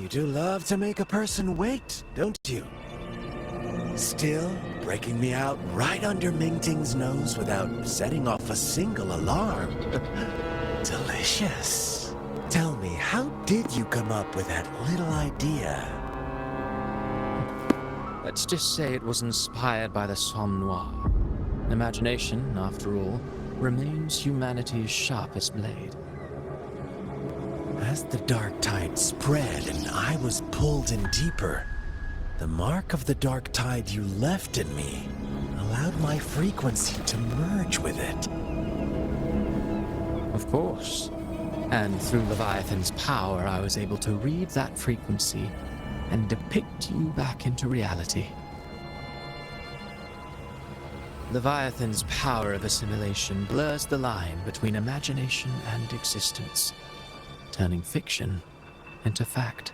You do love to make a person wait, don't you? Still breaking me out right under Mingting's nose without setting off a single alarm. Delicious. Tell me, how did you come up with that little idea? Let's just say it was inspired by the Somme Noir. Imagination, after all, remains humanity's sharpest blade. As the dark tide spread and I was pulled in deeper, the mark of the dark tide you left in me allowed my frequency to merge with it. Of course. And through Leviathan's power, I was able to read that frequency and depict you back into reality. Leviathan's power of assimilation blurs the line between imagination and existence, turning fiction into fact.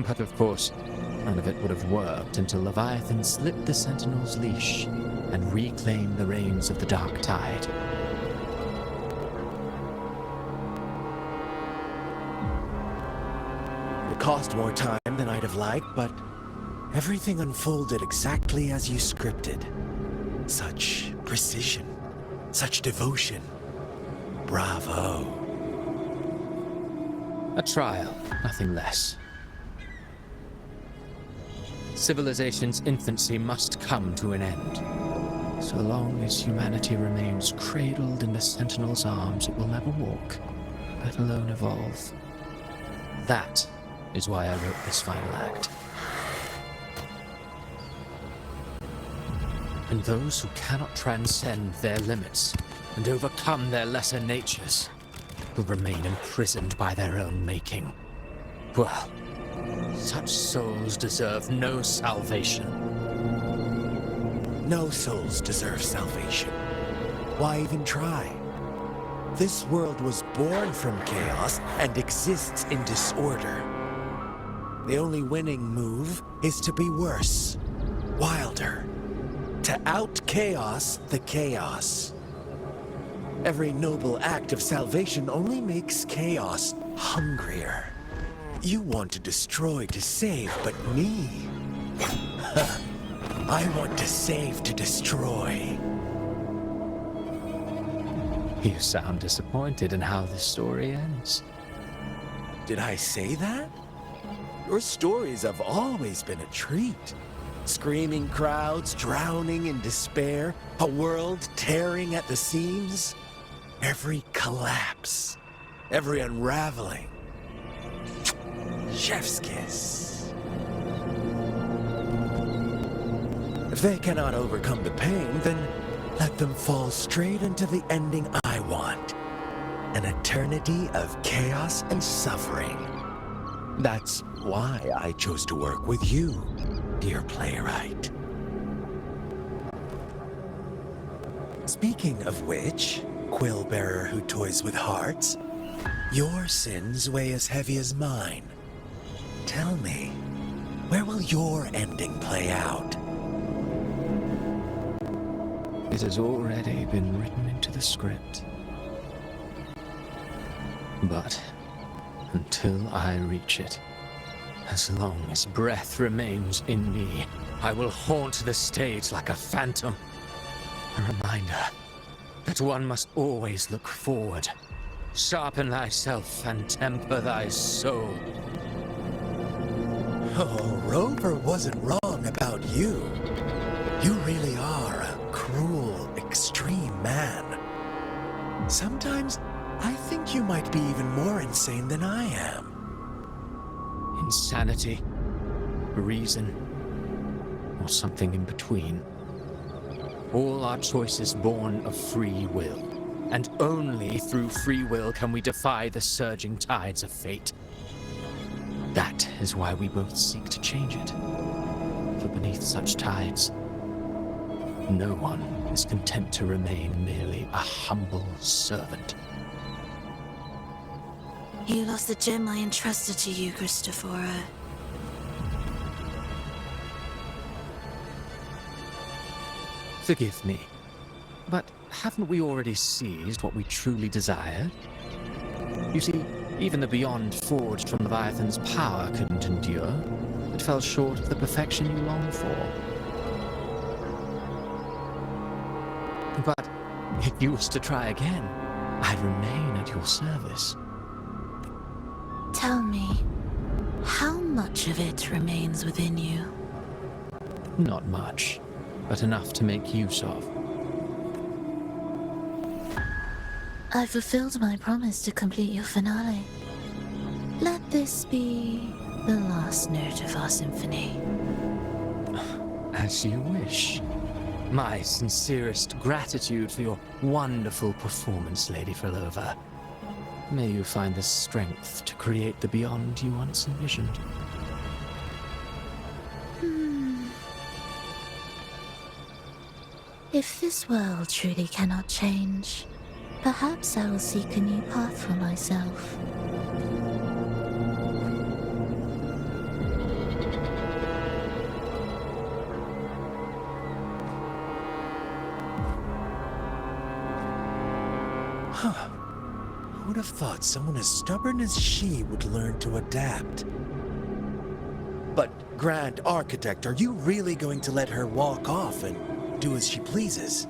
But of course, none of it would have worked until Leviathan slipped the Sentinel's leash and reclaimed the reins of the Dark Tide. It cost more time than I'd have liked, but everything unfolded exactly as you scripted. Such precision, such devotion. Bravo. A trial, nothing less. Civilization's infancy must come to an end. So long as humanity remains cradled in the Sentinel's arms, it will never walk, let alone evolve. That is why I wrote this final act. And those who cannot transcend their limits and overcome their lesser natures will remain imprisoned by their own making. Well, such souls deserve no salvation. No souls deserve salvation. Why even try? This world was born from chaos and exists in disorder. The only winning move is to be worse, wilder, to out-chaos the chaos. Every noble act of salvation only makes chaos hungrier. You want to destroy to save, but me? I want to save to destroy. You sound disappointed in how this story ends. Did I say that? Your stories have always been a treat. Screaming crowds drowning in despair, a world tearing at the seams. Every collapse, every unraveling. Chef's kiss. If they cannot overcome the pain, then let them fall straight into the ending I want. An eternity of chaos and suffering. That's why I chose to work with you, dear playwright. Speaking of which, quill bearer who toys with hearts, your sins weigh as heavy as mine. Tell me, where will your ending play out? It has already been written into the script. But until I reach it, as long as breath remains in me, I will haunt the stage like a phantom. A reminder that one must always look forward. Sharpen thyself and temper thy soul. Oh, Rover wasn't wrong about you. You really are a cruel, extreme man. Sometimes I think you might be even more insane than I am. Insanity, reason, or something in between. All our choices born of free will, and only through free will can we defy the surging tides of fate. That is why we both seek to change it. For beneath such tides, no one is content to remain merely a humble servant. You lost the gem I entrusted to you, Christophora. Forgive me, but haven't we already seized what we truly desired? You see, Even the beyond forged from Leviathan's power couldn't endure. It fell short of the perfection you long for. But if you was to try again, I'd remain at your service. Tell me, how much of it remains within you? Not much, but enough to make use of. I fulfilled my promise to complete your finale. Let this be the last note of our symphony. As you wish. My sincerest gratitude for your wonderful performance, Lady Frelova. May you find the strength to create the beyond you once envisioned. If this world truly cannot change, perhaps I will seek a new path for myself. Huh. Who would have thought someone as stubborn as she would learn to adapt? But, Grand Architect, are you really going to let her walk off and do as she pleases?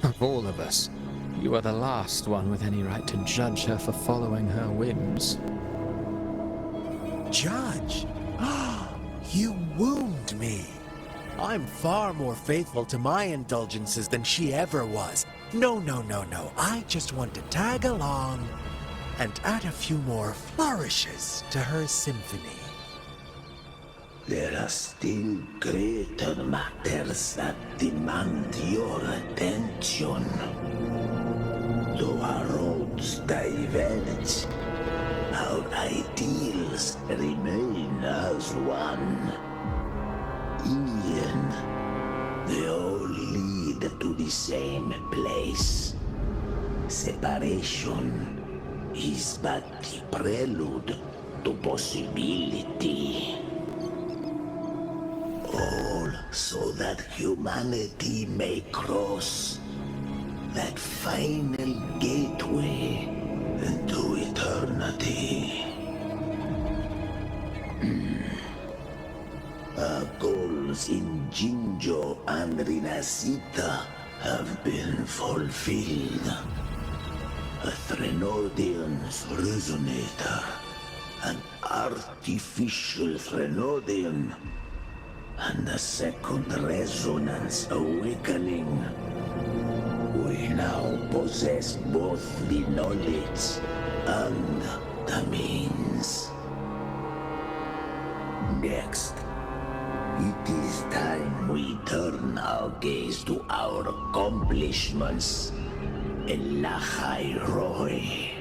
Of all of us, you are the last one with any right to judge her for following her whims. Judge? You wound me. I'm far more faithful to my indulgences than she ever was. No. I just want to tag along and add a few more flourishes to her symphony. There are still greater matters that demand your attention. Though our roads diverge, our ideals remain as one. In the end, they all lead to the same place. Separation is but the prelude to possibility. All so that humanity may cross that final gateway into eternity. Our goals in Jinjo and Rinascita have been fulfilled. A Threnodian's resonator, an artificial Threnodian, and a second resonance awakening. We now possess both the knowledge and the means. Next, it is time we turn our gaze to our accomplishments, Elachai Roy.